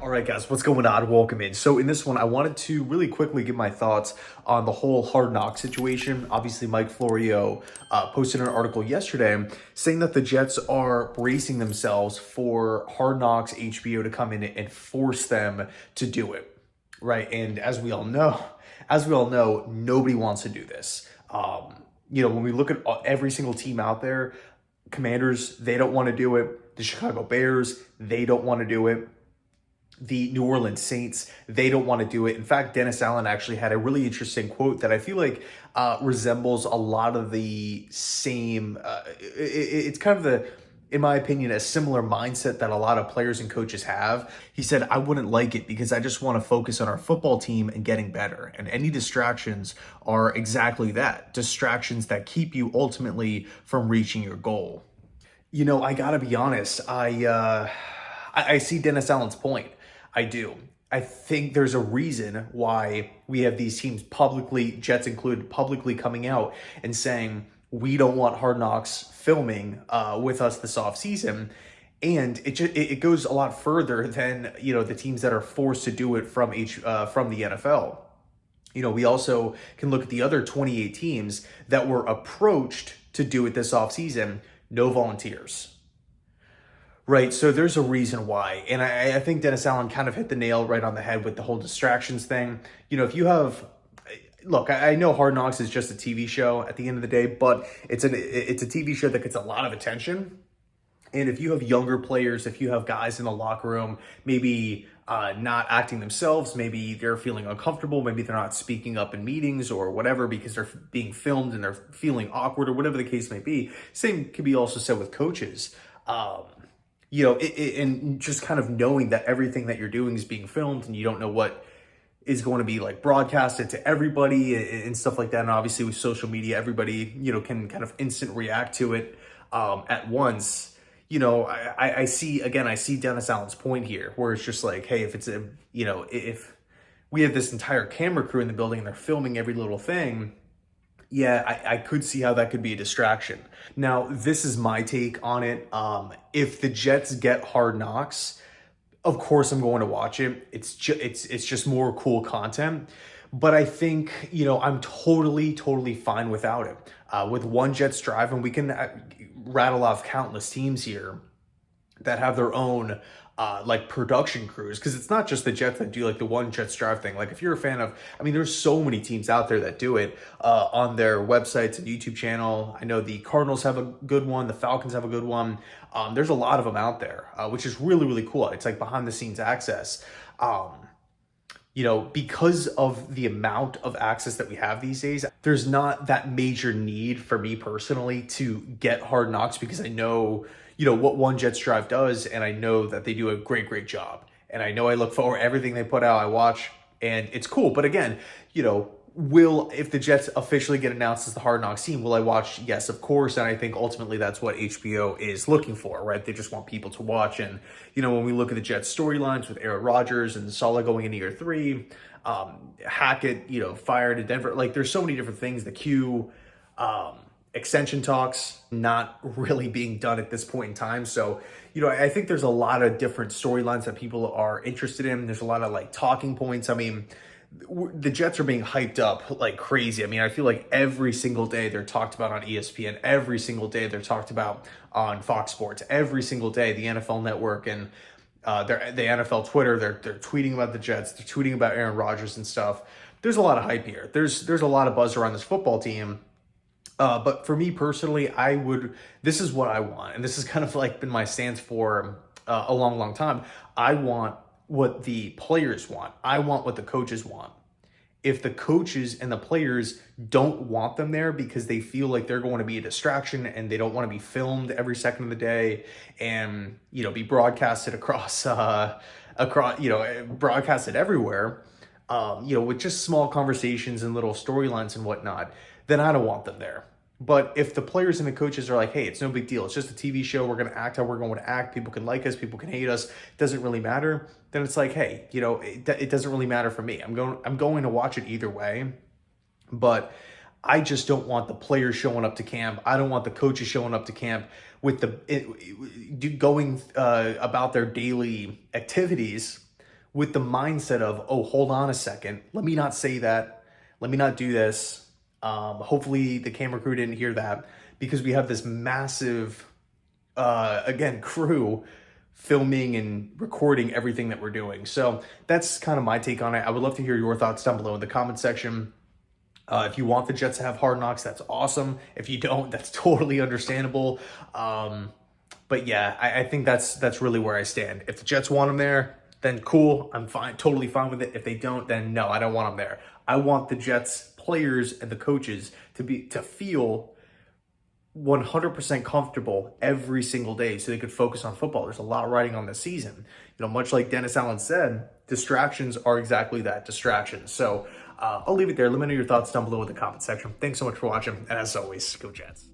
All right, guys, what's going on? Welcome in. So in this one, I wanted to really quickly give my thoughts on the whole Hard Knock situation. Obviously, Mike Florio posted an article yesterday saying that the Jets are bracing themselves for Hard Knocks HBO to come in and force them to do it, right? And as we all know, nobody wants to do this. When we look at every single team out there, Commanders, they don't want to do it. The Chicago Bears, they don't want to do it. The New Orleans Saints, they don't want to do it. In fact, Dennis Allen actually had a really interesting quote that I feel like resembles a lot of the same. It's kind of in my opinion, a similar mindset that a lot of players and coaches have. He said, I wouldn't like it because I just want to focus on our football team and getting better. And any distractions are exactly that, distractions that keep you ultimately from reaching your goal. I gotta be honest, I see Dennis Allen's point. I do. I think there's a reason why we have these teams publicly, Jets included, publicly coming out and saying, we don't want Hard Knocks filming with us this offseason. And it goes a lot further than, the teams that are forced to do it from the NFL. We also can look at the other 28 teams that were approached to do it this offseason. No volunteers. Right, so there's a reason why. And I think Dennis Allen kind of hit the nail right on the head with the whole distractions thing. If you have, look, I know Hard Knocks is just a TV show at the end of the day, but it's a TV show that gets a lot of attention. And if you have younger players, if you have guys in the locker room, maybe not acting themselves, maybe they're feeling uncomfortable, maybe they're not speaking up in meetings or whatever because they're being filmed and they're feeling awkward or whatever the case may be. Same can be also said with coaches. And just kind of knowing that everything that you're doing is being filmed and you don't know what is going to be like broadcasted to everybody and stuff like that. And obviously with social media, everybody, can kind of instant react to it at once. I see Dennis Allen's point here where it's just like, hey, if we have this entire camera crew in the building and they're filming every little thing, yeah, I could see how that could be a distraction. Now, this is my take on it. If the Jets get Hard Knocks, of course I'm going to watch it. It's just more cool content. But I think, I'm totally fine without it. With one Jets drive, and we can rattle off countless teams here that have their own production crews, because it's not just the Jets that do like the one Jets drive thing. Like if you're a fan of, there's so many teams out there that do it on their websites and YouTube channel. I know the Cardinals have a good one. The Falcons have a good one. There's a lot of them out there, which is really cool. It's like behind the scenes access. Because of the amount of access that we have these days, there's not that major need for me personally to get Hard Knocks because I know what one Jets drive does, and I know that they do a great job. And I know I look forward everything they put out, I watch, and it's cool. But again, if the Jets officially get announced as the Hard Knocks team, will I watch? Yes, of course. And I think ultimately that's what HBO is looking for, right? They just want people to watch. And, when we look at the Jets storylines with Aaron Rodgers and Saleh going into year 3, Hackett, fired at Denver, like there's so many different things. The Q, extension talks not really being done at this point in time. So, I think there's a lot of different storylines that people are interested in. There's a lot of talking points. The Jets are being hyped up like crazy. I feel like every single day they're talked about on ESPN. Every single day they're talked about on Fox Sports. Every single day, the NFL Network and the NFL Twitter, they're tweeting about the Jets. They're tweeting about Aaron Rodgers and stuff. There's a lot of hype here. There's a lot of buzz around this football team. But for me personally, this is what I want. And this has kind of been my stance for a long time. I want what the players want. I want what the coaches want. If the coaches and the players don't want them there because they feel like they're going to be a distraction and they don't want to be filmed every second of the day and, be broadcasted broadcasted everywhere, with just small conversations and little storylines and whatnot, then I don't want them there. But if the players and the coaches are like, hey, it's no big deal. It's just a TV show. We're going to act how we're going to act. People can like us. People can hate us. It doesn't really matter. Then it's like, hey, it doesn't really matter for me. I'm going to watch it either way. But I just don't want the players showing up to camp. I don't want the coaches showing up to camp with going about their daily activities with the mindset of, oh, hold on a second, let me not say that, let me not do this. Hopefully the camera crew didn't hear that, because we have this massive, again, crew filming and recording everything that we're doing. So that's kind of my take on it. I would love to hear your thoughts down below in the comment section. If you want the Jets to have Hard Knocks, that's awesome. If you don't, that's totally understandable. But yeah, I think that's really where I stand. If the Jets want them there, then cool, I'm fine, totally fine with it. If they don't, then no, I don't want them there. I want the Jets players and the coaches to feel 100% comfortable every single day so they could focus on football. There's a lot riding on the season. Much like Dennis Allen said, distractions are exactly that, distractions. So I'll leave it there. Let me know your thoughts down below in the comment section. Thanks so much for watching, and as always, go Jets.